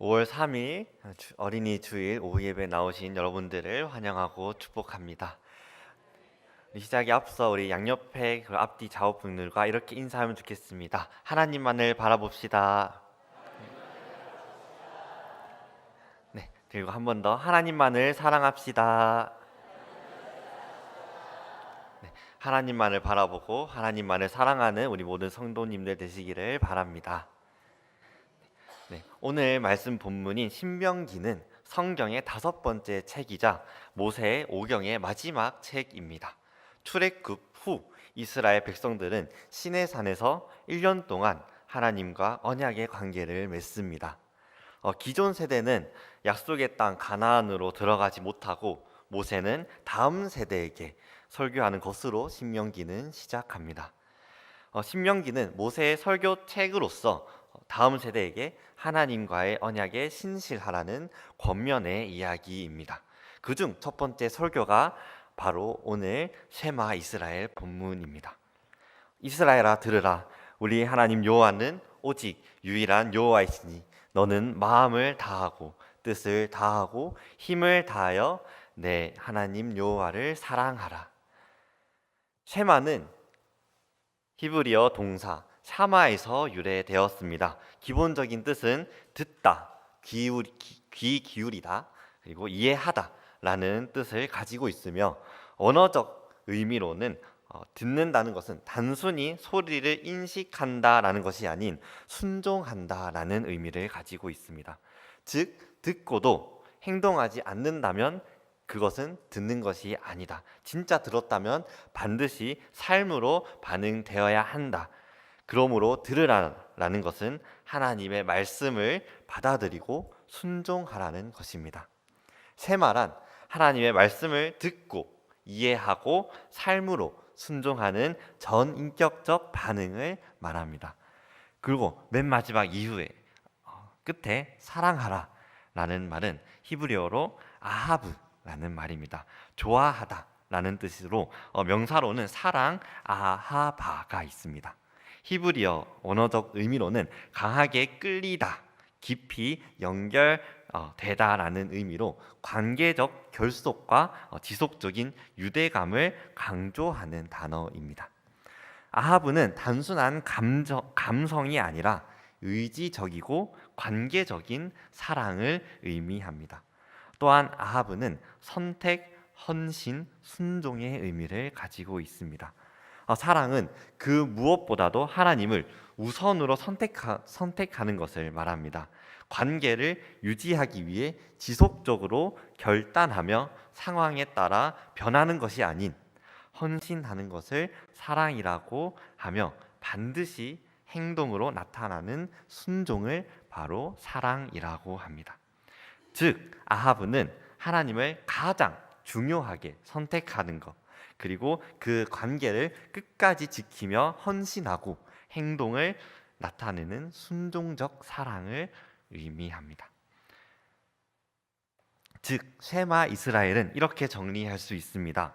5월 3일 어린이 주일 오후 예배 나오신 여러분들을 환영하고 축복합니다. 시작에 앞서 우리 양옆에 그 앞뒤 좌우분들과 이렇게 인사하면 좋겠습니다. 하나님만을 바라봅시다. 네, 그리고 한 번 더 하나님만을 사랑합시다. 네, 하나님만을 바라보고 하나님만을 사랑하는 우리 모든 성도님들 되시기를 바랍니다. 네, 오늘 말씀 본문인 신명기는 성경의 5번째 책이자 모세의 오경의 마지막 책입니다. 출애굽 후 이스라엘 백성들은 시내산에서 1년 동안 하나님과 언약의 관계를 맺습니다. 기존 세대는 약속의 땅 가나안으로 들어가지 못하고 모세는 다음 세대에게 설교하는 것으로 신명기는 시작합니다. 신명기는 모세의 설교 책으로서 다음 세대에게 하나님과의 언약에 신실하라는 권면의 이야기입니다. 그중 첫 번째 설교가 바로 오늘 쉐마 이스라엘 본문입니다. 이스라엘아 들으라, 우리 하나님 여호와는 오직 유일한 여호와이시니 너는 마음을 다하고 뜻을 다하고 힘을 다하여 내 하나님 여호와를 사랑하라. 쉐마는 히브리어 동사 샤마에서 유래되었습니다. 기본적인 뜻은 듣다, 귀 기울이다, 그리고 이해하다 라는 뜻을 가지고 있으며 언어적 의미로는 듣는다는 것은 단순히 소리를 인식한다라는 것이 아닌 순종한다라는 의미를 가지고 있습니다. 즉, 듣고도 행동하지 않는다면 그것은 듣는 것이 아니다. 진짜 들었다면 반드시 삶으로 반응되어야 한다. 그러므로 들으라는 것은 하나님의 말씀을 받아들이고 순종하라는 것입니다. 쉐마란 하나님의 말씀을 듣고 이해하고 삶으로 순종하는 전인격적 반응을 말합니다. 그리고 맨 마지막 이후에 끝에 사랑하라 라는 말은 히브리어로 아하브라는 말입니다. 좋아하다 라는 뜻으로 명사로는 사랑 아하바가 있습니다. 히브리어 언어적 의미로는 강하게 끌리다, 깊이 연결되다라는 의미로 관계적 결속과 지속적인 유대감을 강조하는 단어입니다. 아하브는 단순한 감성이 아니라 의지적이고 관계적인 사랑을 의미합니다. 또한 아하브는 선택, 헌신, 순종의 의미를 가지고 있습니다. 사랑은 그 무엇보다도 하나님을 우선으로 선택하는 것을 말합니다. 관계를 유지하기 위해 지속적으로 결단하며 상황에 따라 변하는 것이 아닌 헌신하는 것을 사랑이라고 하며 반드시 행동으로 나타나는 순종을 바로 사랑이라고 합니다. 즉, 아하브는 하나님을 가장 중요하게 선택하는 것, 그리고 그 관계를 끝까지 지키며 헌신하고 행동을 나타내는 순종적 사랑을 의미합니다. 즉, 쉐마 이스라엘은 이렇게 정리할 수 있습니다.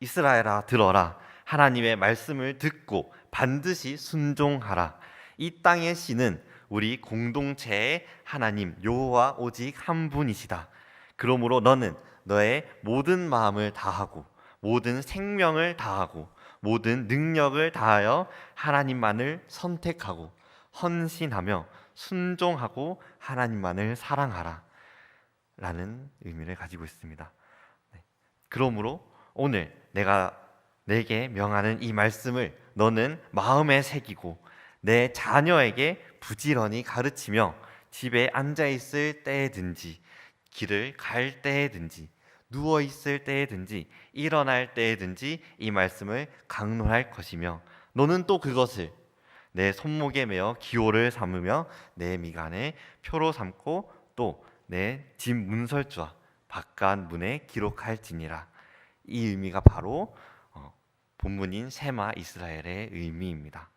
이스라엘아 들어라, 하나님의 말씀을 듣고 반드시 순종하라. 이 땅의 신은 우리 공동체의 하나님 여호와 오직 한 분이시다. 그러므로 너는 너의 모든 마음을 다하고 모든 생명을 다하고 모든 능력을 다하여 하나님만을 선택하고 헌신하며 순종하고 하나님만을 사랑하라 라는 의미를 가지고 있습니다. 그러므로 오늘 내가 내게 명하는 이 말씀을 너는 마음에 새기고 내 자녀에게 부지런히 가르치며 집에 앉아있을 때든지 길을 갈 때든지 누워있을 때든지 일어날 때든지 이 말씀을 강론할 것이며 너는 또 그것을 내 손목에 메어 기호를 삼으며 내 미간에 표로 삼고 또 내 집 문설주와 바깥 문에 기록할지니라. 이 의미가 바로 본문인 쉐마 이스라엘의 의미입니다.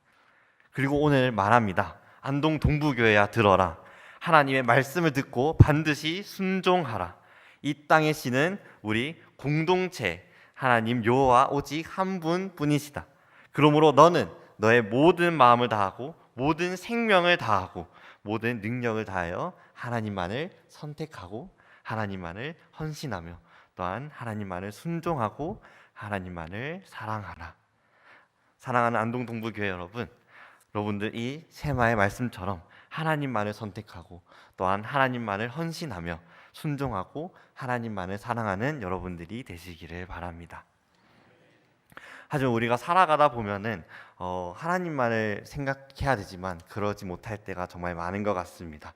그리고 오늘 말합니다. 안동 동부교회야 들어라. 하나님의 말씀을 듣고 반드시 순종하라. 이 땅의 신은 우리 공동체 하나님 여호와 오직 한 분뿐이시다. 그러므로 너는 너의 모든 마음을 다하고 모든 생명을 다하고 모든 능력을 다하여 하나님만을 선택하고 하나님만을 헌신하며 또한 하나님만을 순종하고 하나님만을 사랑하라. 사랑하는 안동동부교회 여러분, 여러분들 이 세마의 말씀처럼 하나님만을 선택하고 또한 하나님만을 헌신하며 순종하고 하나님만을 사랑하는 여러분들이 되시기를 바랍니다. 하지만 우리가 살아가다 보면은 하나님만을 생각해야 되지만 그러지 못할 때가 정말 많은 것 같습니다.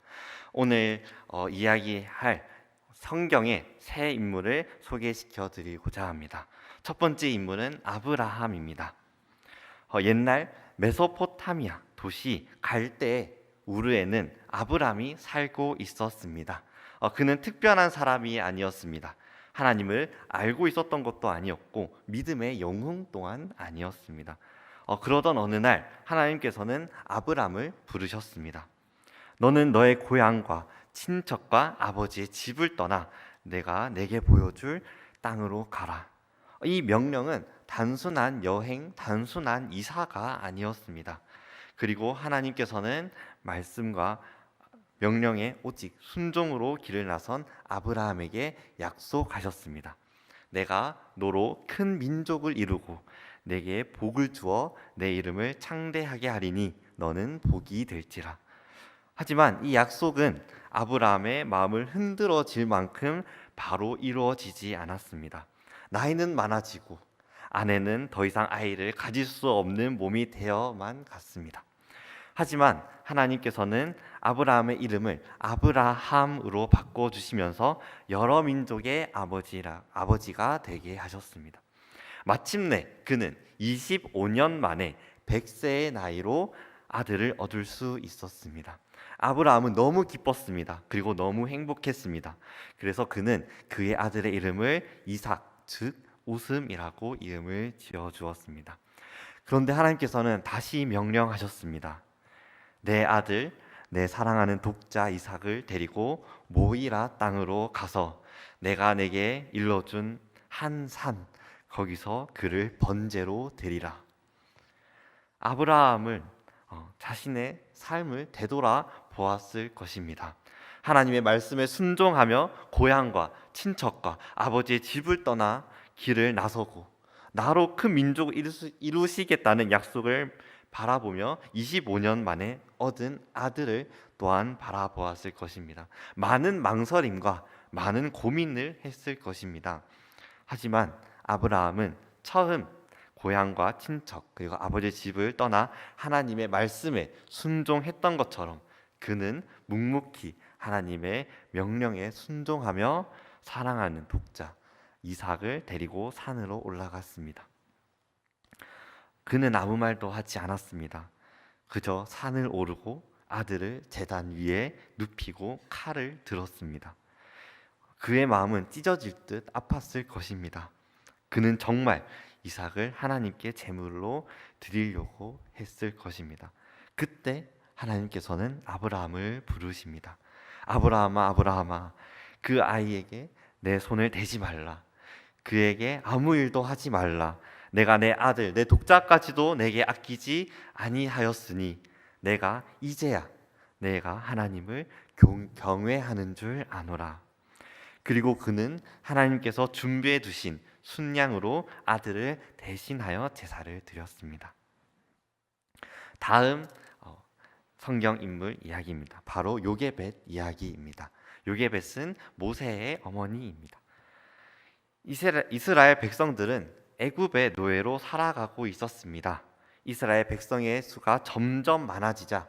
오늘 이야기할 성경의 새 인물을 소개시켜 드리고자 합니다. 첫 번째 인물은 아브라함입니다. 옛날 메소포타미아 도시 갈대 우르에는 아브라함이 살고 있었습니다. 그는 특별한 사람이 아니었습니다. 하나님을 알고 있었던 것도 아니었고 믿음의 영웅 또한 아니었습니다. 그러던 어느 날 하나님께서는 아브라함을 부르셨습니다. 너는 너의 고향과 친척과 아버지의 집을 떠나 내가 내게 보여줄 땅으로 가라. 이 명령은 단순한 여행, 단순한 이사가 아니었습니다. 그리고 하나님께서는 말씀과 명령에 오직 순종으로 길을 나선 아브라함에게 약속하셨습니다. 내가 너로 큰 민족을 이루고 내게 복을 주어 내 이름을 창대하게 하리니 너는 복이 될지라. 하지만 이 약속은 아브라함의 마음을 흔들어질 만큼 바로 이루어지지 않았습니다. 나이는 많아지고 아내는 더 이상 아이를 가질 수 없는 몸이 되어만 갔습니다. 하지만 하나님께서는 아브라함의 이름을 아브라함으로 바꿔주시면서 여러 민족의 아버지가 되게 하셨습니다. 마침내 그는 25년 만에 100세의 나이로 아들을 얻을 수 있었습니다. 아브라함은 너무 기뻤습니다. 그리고 너무 행복했습니다. 그래서 그는 그의 아들의 이름을 이삭, 즉 웃음이라고 이름을 지어 주었습니다. 그런데 하나님께서는 다시 명령하셨습니다. 내 아들, 내 사랑하는 독자 이삭을 데리고 모이라 땅으로 가서 내가 내게 일러준 한 산, 거기서 그를 번제로 드리라. 아브라함은 자신의 삶을 되돌아 보았을 것입니다. 하나님의 말씀에 순종하며 고향과 친척과 아버지의 집을 떠나 길을 나서고 나로 큰 민족을 이루시겠다는 약속을 바라보며 25년 만에 얻은 아들을 또한 바라보았을 것입니다. 많은 망설임과 많은 고민을 했을 것입니다. 하지만 아브라함은 처음 고향과 친척 그리고 아버지의 집을 떠나 하나님의 말씀에 순종했던 것처럼 그는 묵묵히 하나님의 명령에 순종하며 사랑하는 독자 이삭을 데리고 산으로 올라갔습니다. 그는 아무 말도 하지 않았습니다. 그저 산을 오르고 아들을 제단 위에 눕히고 칼을 들었습니다. 그의 마음은 찢어질 듯 아팠을 것입니다. 그는 정말 이삭을 하나님께 제물로 드리려고 했을 것입니다. 그때 하나님께서는 아브라함을 부르십니다. 아브라함아, 아브라함아, 그 아이에게 내 손을 대지 말라. 그에게 아무 일도 하지 말라. 내가 내 아들, 내 독자까지도 내게 아끼지 아니하였으니 내가 이제야 내가 하나님을 경외하는 줄 아노라. 그리고 그는 하나님께서 준비해 두신 순양으로 아들을 대신하여 제사를 드렸습니다. 다음 성경 인물 이야기입니다. 바로 요게벳 이야기입니다. 요게벳은 모세의 어머니입니다. 이스라엘 백성들은 애굽의 노예로 살아가고 있었습니다. 이스라엘 백성의 수가 점점 많아지자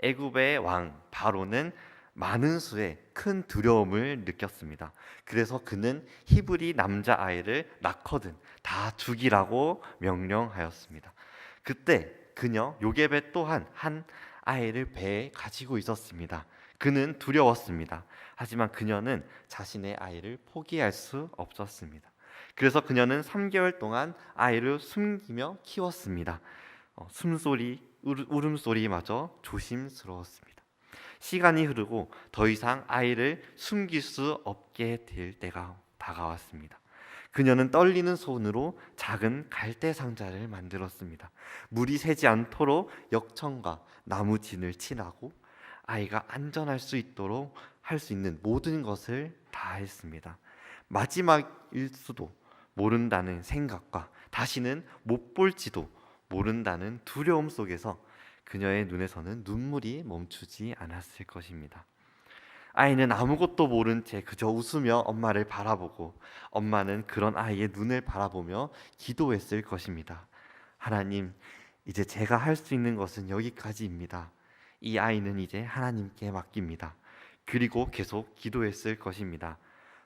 애굽의 왕 바로는 많은 수의 큰 두려움을 느꼈습니다. 그래서 그는 히브리 남자아이를 낳거든 다 죽이라고 명령하였습니다. 그때 그녀 요게벳 또한 한 아이를 배에 가지고 있었습니다. 그는 두려웠습니다. 하지만 그녀는 자신의 아이를 포기할 수 없었습니다. 그래서 그녀는 3개월 동안 아이를 숨기며 키웠습니다. 울음소리마저 조심스러웠습니다. 시간이 흐르고 더 이상 아이를 숨길 수 없게 될 때가 다가왔습니다. 그녀는 떨리는 손으로 작은 갈대 상자를 만들었습니다. 물이 새지 않도록 역청과 나무진을 칠하고 아이가 안전할 수 있도록 할 수 있는 모든 것을 다 했습니다. 마지막일 수도 모른다는 생각과 다시는 못 볼지도 모른다는 두려움 속에서 그녀의 눈에서는 눈물이 멈추지 않았을 것입니다. 아이는 아무것도 모른 채 그저 웃으며 엄마를 바라보고 엄마는 그런 아이의 눈을 바라보며 기도했을 것입니다. 하나님, 이제 제가 할 수 있는 것은 여기까지입니다. 이 아이는 이제 하나님께 맡깁니다. 그리고 계속 기도했을 것입니다.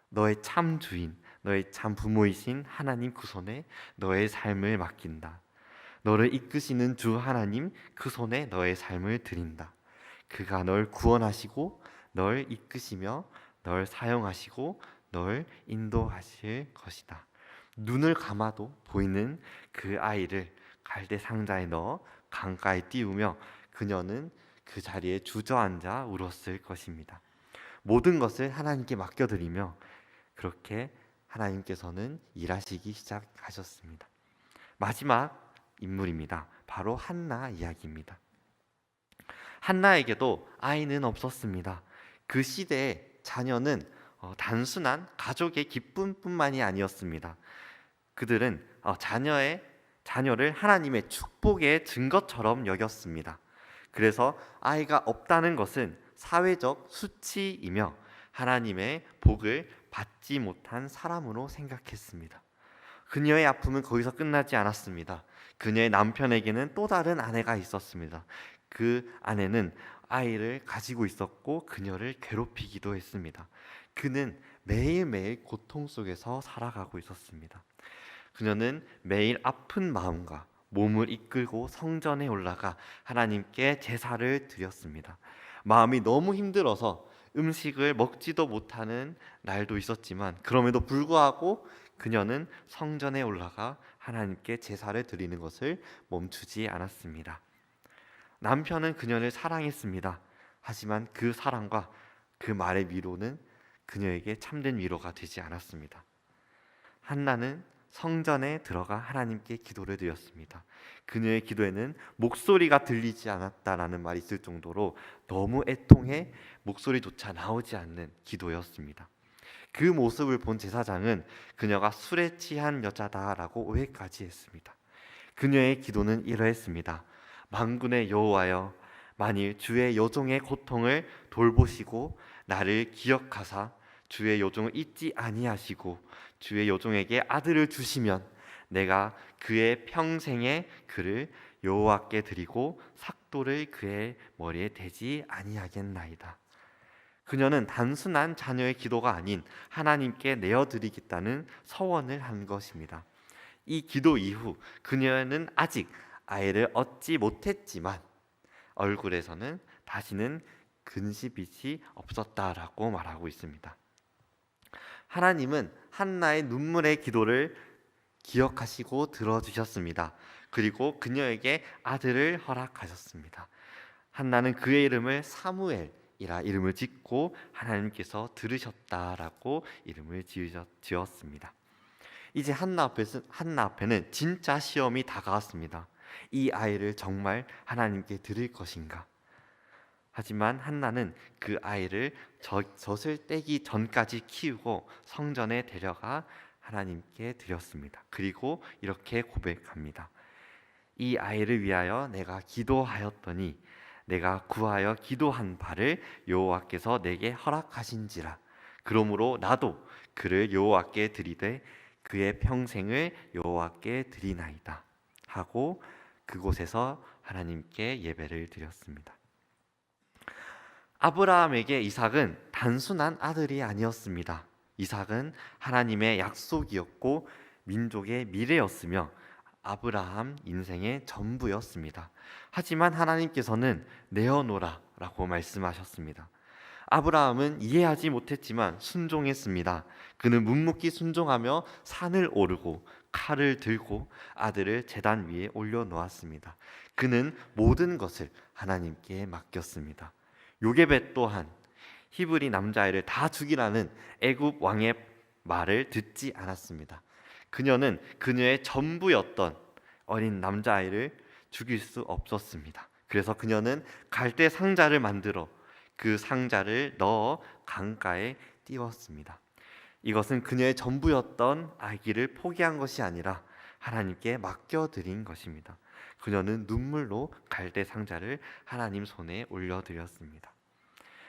너의 참 주인, 너의 참 부모이신 하나님 그 손에 너의 삶을 맡긴다. 너를 이끄시는 주 하나님 그 손에 너의 삶을 드린다. 그가 널 구원하시고 널 이끄시며 널 사용하시고 널 인도하실 것이다. 눈을 감아도 보이는 그 아이를 갈대 상자에 넣어 강가에 띄우며 그녀는 그 자리에 주저앉아 울었을 것입니다. 모든 것을 하나님께 맡겨드리며 그렇게 하나님께서는 일하시기 시작하셨습니다. 마지막 인물입니다. 바로 한나 이야기입니다. 한나에게도 아이는 없었습니다. 그 시대의 자녀는 단순한 가족의 기쁨뿐만이 아니었습니다. 그들은 자녀를 하나님의 축복의 증거처럼 여겼습니다. 그래서 아이가 없다는 것은 사회적 수치이며 하나님의 복을 받지 못한 사람으로 생각했습니다. 그녀의 아픔은 거기서 끝나지 않았습니다. 그녀의 남편에게는 또 다른 아내가 있었습니다. 그 아내는 아이를 가지고 있었고 그녀를 괴롭히기도 했습니다. 그는 매일매일 고통 속에서 살아가고 있었습니다. 그녀는 매일 아픈 마음과 몸을 이끌고 성전에 올라가 하나님께 제사를 드렸습니다. 마음이 너무 힘들어서 음식을 먹지도 못하는 날도 있었지만 그럼에도 불구하고 그녀는 성전에 올라가 하나님께 제사를 드리는 것을 멈추지 않았습니다. 남편은 그녀를 사랑했습니다. 하지만 그 사랑과 그 말의 위로는 그녀에게 참된 위로가 되지 않았습니다. 한나는 성전에 들어가 하나님께 기도를 드렸습니다. 그녀의 기도에는 목소리가 들리지 않았다라는 말이 있을 정도로 너무 애통해 목소리조차 나오지 않는 기도였습니다. 그 모습을 본 제사장은 그녀가 술에 취한 여자다라고 오해까지 했습니다. 그녀의 기도는 이러했습니다. 만군의 여호와여, 만일 주의 여종의 고통을 돌보시고 나를 기억하사 주의 여종을 잊지 아니하시고 주의 여종에게 아들을 주시면 내가 그의 평생에 그를 여호와께 드리고 삭도를 그의 머리에 대지 아니하겠나이다. 그녀는 단순한 자녀의 기도가 아닌 하나님께 내어드리겠다는 서원을 한 것입니다. 이 기도 이후 그녀는 아직 아이를 얻지 못했지만 얼굴에서는 다시는 근시빛이 없었다라고 말하고 있습니다. 하나님은 한나의 눈물의 기도를 기억하시고 들어주셨습니다. 그리고 그녀에게 아들을 허락하셨습니다. 한나는 그의 이름을 사무엘이라 이름을 짓고 하나님께서 들으셨다라고 이름을 지었습니다. 이제 한나 앞에는 진짜 시험이 다가왔습니다. 이 아이를 정말 하나님께 드릴 것인가? 하지만 한나는 그 아이를 젖을 떼기 전까지 키우고 성전에 데려가 하나님께 드렸습니다. 그리고 이렇게 고백합니다. 이 아이를 위하여 내가 기도하였더니 내가 구하여 기도한 바를 여호와께서 내게 허락하신지라. 그러므로 나도 그를 여호와께 드리되 그의 평생을 여호와께 드리나이다 하고 그곳에서 하나님께 예배를 드렸습니다. 아브라함에게 이삭은 단순한 아들이 아니었습니다. 이삭은 하나님의 약속이었고 민족의 미래였으며 아브라함 인생의 전부였습니다. 하지만 하나님께서는 내어놓으라 라고 말씀하셨습니다. 아브라함은 이해하지 못했지만 순종했습니다. 그는 묵묵히 순종하며 산을 오르고 칼을 들고 아들을 제단 위에 올려놓았습니다. 그는 모든 것을 하나님께 맡겼습니다. 요게벳 또한 히브리 남자아이를 다 죽이라는 애굽 왕의 말을 듣지 않았습니다. 그녀는 그녀의 전부였던 어린 남자아이를 죽일 수 없었습니다. 그래서 그녀는 갈대 상자를 만들어 그 상자를 넣어 강가에 띄웠습니다. 이것은 그녀의 전부였던 아기를 포기한 것이 아니라 하나님께 맡겨드린 것입니다. 그녀는 눈물로 갈대 상자를 하나님 손에 올려드렸습니다.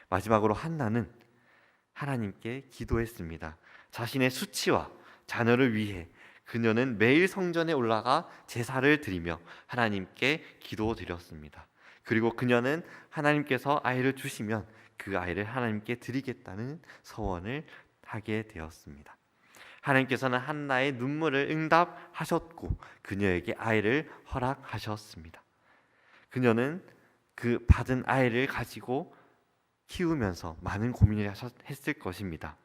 마지막으로 한나는 하나님께 기도했습니다. 자신의 수치와 자녀를 위해 그녀는 매일 성전에 올라가 제사를 드리며 하나님께 기도드렸습니다. 그리고 그녀는 하나님께서 아이를 주시면 그 아이를 하나님께 드리겠다는 서원을 하게 되었습니다. 하나님께서는 한나의 눈물을 응답하셨고 그녀에게 아이를 허락하셨습니다. 그녀는 그 받은 아이를 가지고 키우면서 많은 고민을 했을 것입니다.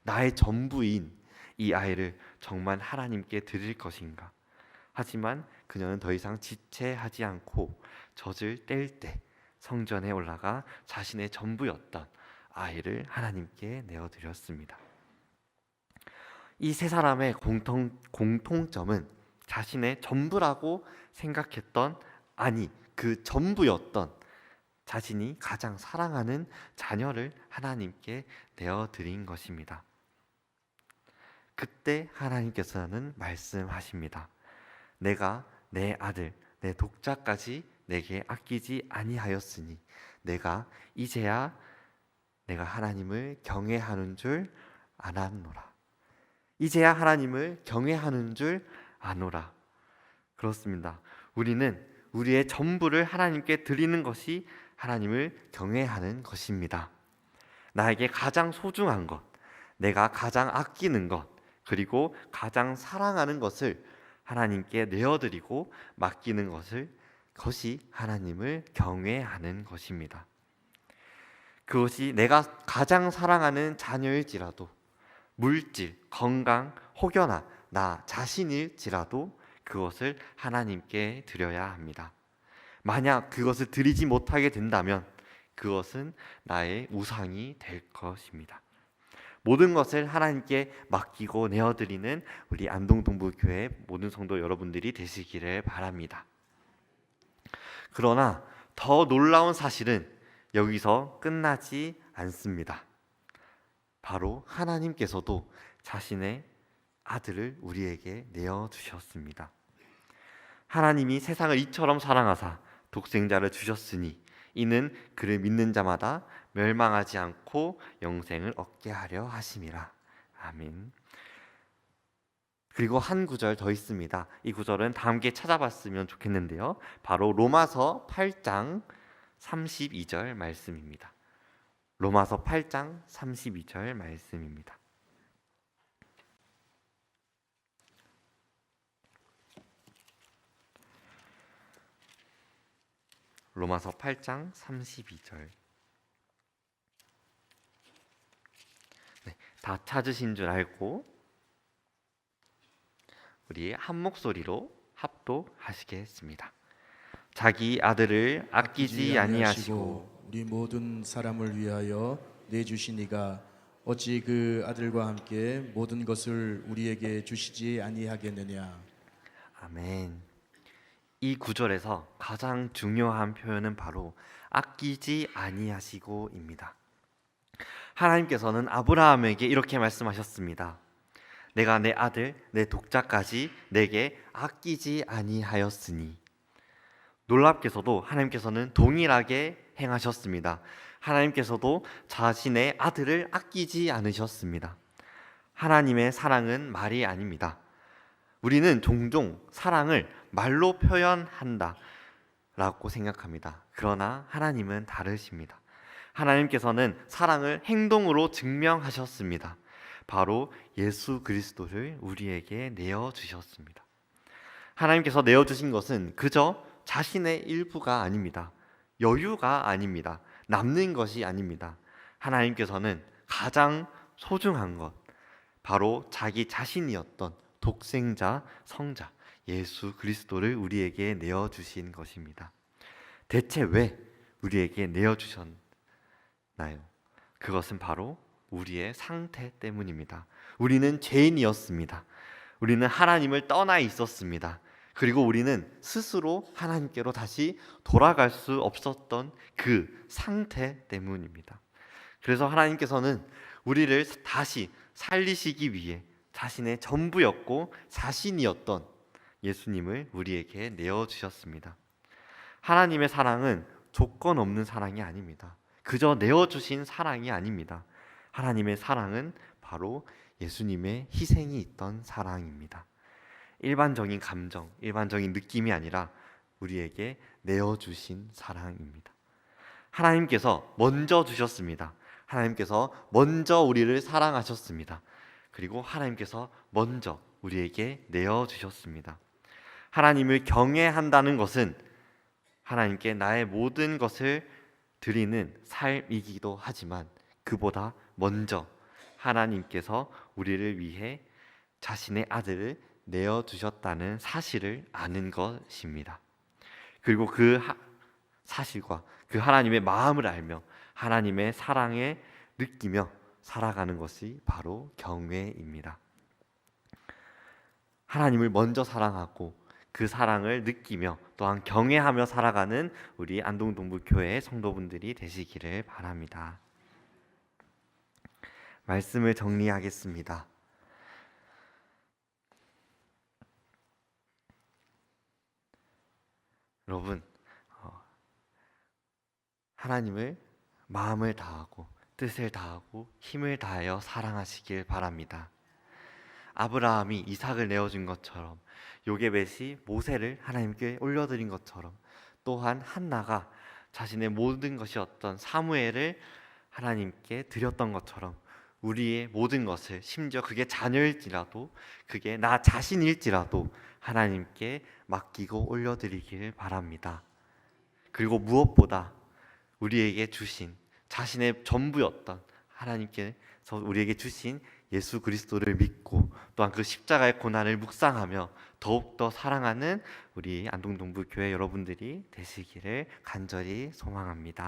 나의 전부인 이 아이를 정말 하나님께 드릴 것인가? 하지만 그녀는 더 이상 지체하지 않고 젖을 뗄 때 성전에 올라가 자신의 전부였던 아이를 하나님께 내어드렸습니다. 이 세 사람의 공통점은 자신의 전부라고 생각했던, 아니 그 전부였던 자신이 가장 사랑하는 자녀를 하나님께 내어드린 것입니다. 그때 하나님께서는 말씀하십니다. 내가 내 아들, 내 독자까지 내게 아끼지 아니하였으니 내가 이제야 내가 하나님을 경외하는 줄 알았노라. 이제야 하나님을 경외하는 줄 아노라. 그렇습니다. 우리는 우리의 전부를 하나님께 드리는 것이 하나님을 경외하는 것입니다. 나에게 가장 소중한 것, 내가 가장 아끼는 것, 그리고 가장 사랑하는 것을 하나님께 내어드리고 맡기는 것이 하나님을 경외하는 것입니다. 그것이 내가 가장 사랑하는 자녀일지라도, 물질, 건강, 혹여나 나 자신일지라도 그것을 하나님께 드려야 합니다. 만약 그것을 드리지 못하게 된다면 그것은 나의 우상이 될 것입니다. 모든 것을 하나님께 맡기고 내어드리는 우리 안동동부교회 모든 성도 여러분들이 되시기를 바랍니다. 그러나 더 놀라운 사실은 여기서 끝나지 않습니다. 바로 하나님께서도 자신의 아들을 우리에게 내어주셨습니다. 하나님이 세상을 이처럼 사랑하사 독생자를 주셨으니 이는 그를 믿는 자마다 멸망하지 않고 영생을 얻게 하려 하심이라. 아멘. 그리고 한 구절 더 있습니다. 이 구절은 다 함께 찾아봤으면 좋겠는데요. 바로 로마서 8장 32절 말씀입니다. 로마서 8장 32절 말씀입니다. 로마서 8장 32절. 네, 다 찾으신 줄 알고 우리 한 목소리로 합독하시겠습니다. 자기 아들을 아끼지 아니하시고 우리 모든 사람을 위하여 내주시니가 어찌 그 아들과 함께 모든 것을 우리에게 주시지 아니하겠느냐. 아멘. 이 구절에서 가장 중요한 표현은 바로 아끼지 아니하시고입니다. 하나님께서는 아브라함에게 이렇게 말씀하셨습니다. 내가 내 아들, 내 독자까지 내게 아끼지 아니하였으니. 놀랍게서도 하나님께서는 동일하게 행하셨습니다. 하나님께서도 자신의 아들을 아끼지 않으셨습니다. 하나님의 사랑은 말이 아닙니다. 우리는 종종 사랑을 말로 표현한다 라고 생각합니다. 그러나 하나님은 다르십니다. 하나님께서는 사랑을 행동으로 증명하셨습니다. 바로 예수 그리스도를 우리에게 내어주셨습니다. 하나님께서 내어주신 것은 그저 자신의 일부가 아닙니다. 여유가 아닙니다. 남는 것이 아닙니다. 하나님께서는 가장 소중한 것, 바로 자기 자신이었던 독생자, 성자 예수 그리스도를 우리에게 내어주신 것입니다. 대체 왜 우리에게 내어주셨나요? 그것은 바로 우리의 상태 때문입니다. 우리는 죄인이었습니다. 우리는 하나님을 떠나 있었습니다. 그리고 우리는 스스로 하나님께로 다시 돌아갈 수 없었던 그 상태 때문입니다. 그래서 하나님께서는 우리를 다시 살리시기 위해 자신의 전부였고 자신이었던 예수님을 우리에게 내어주셨습니다. 하나님의 사랑은 조건 없는 사랑이 아닙니다. 그저 내어주신 사랑이 아닙니다. 하나님의 사랑은 바로 예수님의 희생이 있던 사랑입니다. 일반적인 감정, 일반적인 느낌이 아니라 우리에게 내어주신 사랑입니다. 하나님께서 먼저 주셨습니다. 하나님께서 먼저 우리를 사랑하셨습니다. 그리고 하나님께서 먼저 우리에게 내어주셨습니다. 하나님을 경외한다는 것은 하나님께 나의 모든 것을 드리는 삶이기도 하지만 그보다 먼저 하나님께서 우리를 위해 자신의 아들을 내어주셨다는 사실을 아는 것입니다. 그리고 그 사실과 그 하나님의 마음을 알며 하나님의 사랑에 느끼며 살아가는 것이 바로 경외입니다. 하나님을 먼저 사랑하고 그 사랑을 느끼며 또한 경외하며 살아가는 우리 안동동부교회 성도분들이 되시기를 바랍니다. 말씀을 정리하겠습니다. 여러분, 하나님을 마음을 다하고 뜻을 다하고 힘을 다하여 사랑하시길 바랍니다. 아브라함이 이삭을 내어준 것처럼 요게벳이 모세를 하나님께 올려드린 것처럼 또한 한나가 자신의 모든 것이었던 사무엘을 하나님께 드렸던 것처럼 우리의 모든 것을, 심지어 그게 자녀일지라도 그게 나 자신일지라도 하나님께 맡기고 올려드리길 바랍니다. 그리고 무엇보다 우리에게 주신 자신의 전부였던 하나님께서 우리에게 주신 예수 그리스도를 믿고 또한 그 십자가의 고난을 묵상하며 더욱더 사랑하는 우리 안동동부교회 여러분들이 되시기를 간절히 소망합니다.